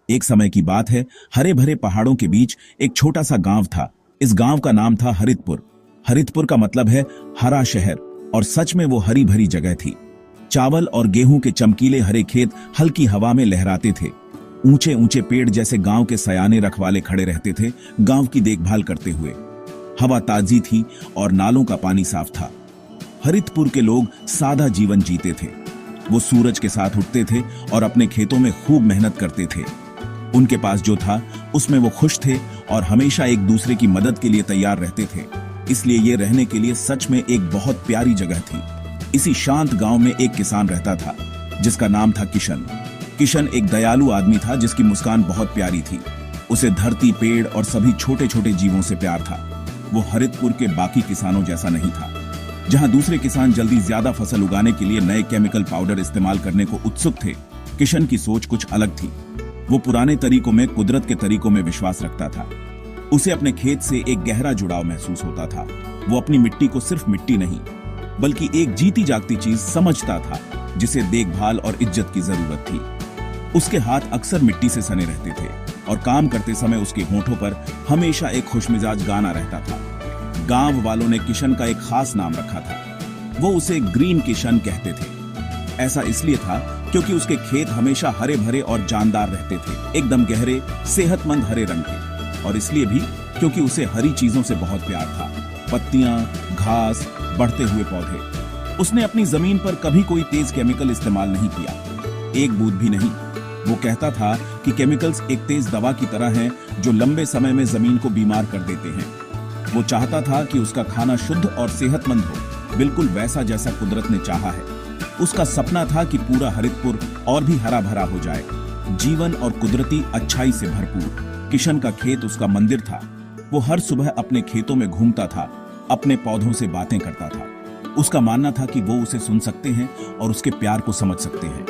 एक समय की बात है, हरे भरे पहाड़ों के बीच एक छोटा सा गांव था। इस गांव का नाम था हरितपुर। हरितपुर का मतलब है हरा शहर, और सच में वो हरी भरी जगह थी। चावल और गेहूं के चमकीले हरे खेत हल्की हवा में लहराते थे। ऊंचे ऊंचे पेड़ जैसे गांव के सयाने रखवाले खड़े रहते थे, गांव की देखभाल करते हुए। हवा ताजी थी और नालों का पानी साफ था। हरितपुर के लोग सादा जीवन जीते थे। वो सूरज के साथ उठते थे और अपने खेतों में खूब मेहनत करते थे। उनके पास जो था उसमें वो खुश थे और हमेशा एक दूसरे की मदद के लिए तैयार रहते थे। इसलिए ये रहने के लिए सच में एक बहुत प्यारी जगह थी। इसी शांत गांव में एक किसान रहता था जिसका नाम था किशन। किशन एक दयालु आदमी था जिसकी मुस्कान बहुत प्यारी थी। उसे धरती, पेड़ और सभी छोटे छोटे जीवों से प्यार था। वो हरितपुर के बाकी किसानों जैसा नहीं था। जहां दूसरे किसान जल्दी ज्यादा फसल उगाने के लिए नए केमिकल पाउडर इस्तेमाल करने को उत्सुक थे, किशन की सोच कुछ अलग थी। वो पुराने तरीकों में, कुदरत के तरीकों में विश्वास रखता था। उसे अपने खेत से एक गहरा जुड़ाव महसूस होता था। वो अपनी मिट्टी को सिर्फ मिट्टी नहीं, बल्कि एक जीती जागती चीज समझता था जिसे देखभाल और इज्जत की जरूरत थी। उसके हाथ अक्सर मिट्टी से सने रहते थे और काम करते समय उसके होठों पर हमेशा एक खुशमिजाज गाना रहता था। गांव वालों ने किशन का एक खास नाम रखा था। वो उसे ग्रीन किशन कहते थे। ऐसा इसलिए था क्योंकि उसके खेत हमेशा हरे भरे और जानदार रहते थे, एकदम गहरे, सेहतमंद हरे रंग के। और इसलिए भी क्योंकि उसे हरी चीजों से बहुत प्यार था। पत्तियां, घास, बढ़ते हुए पौधे। उसने अपनी जमीन पर कभी कोई तेज केमिकल इस्तेमाल नहीं किया, एक बूंद भी नहीं। वो कहता था कि केमिकल्स एक तेज दवा की तरह हैं जो लंबे समय में जमीन को बीमार कर देते हैं। वो चाहता था कि उसका खाना शुद्ध और सेहतमंद हो, बिल्कुल वैसा जैसा कुदरत ने चाहा है। उसका सपना था कि पूरा हरितपुर और भी हरा भरा हो जाए, जीवन और कुदरती अच्छाई से भरपूर। किशन का खेत उसका मंदिर था। वो हर सुबह अपने खेतों में घूमता था, अपने पौधों से बातें करता था। उसका मानना था कि वो उसे सुन सकते हैं और उसके प्यार को समझ सकते हैं।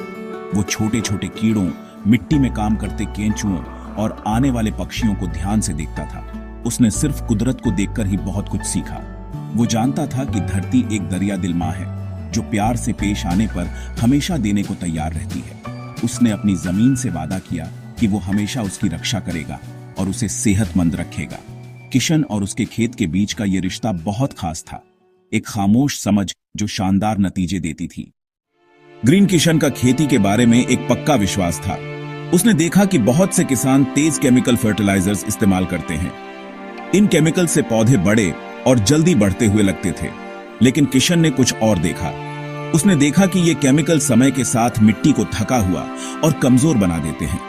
वो छोटे छोटे कीड़ों, मिट्टी में काम करते केंचुओं और आने वाले पक्षियों को ध्यान से देखता था। उसने सिर्फ कुदरत को देखकर ही बहुत कुछ सीखा। वो जानता था कि धरती एक दरिया दिल माँ है जो प्यार से पेश आने पर हमेशा देने को तैयार रहती है। उसने अपनी जमीन से वादा किया कि वो हमेशा उसकी रक्षा करेगा और उसे सेहतमंद रखेगा। किशन और उसके खेत के बीच का ये रिश्ता बहुत खास था, एक खामोश समझ जो शानदार नतीजे देती थी। ग्रीन किशन का खेती के बारे में एक पक्का विश्वास था। उसने देखा कि बहुत से किसान तेज केमिकल फर्टिलाइजर्स इस्तेमाल करते हैं। इन केमिकल से पौधे बड़े और जल्दी बढ़ते हुए लगते थे, लेकिन किशन ने कुछ और देखा। उसने देखा कि ये केमिकल समय के साथ मिट्टी को थका हुआ और कमजोर बना देते हैं।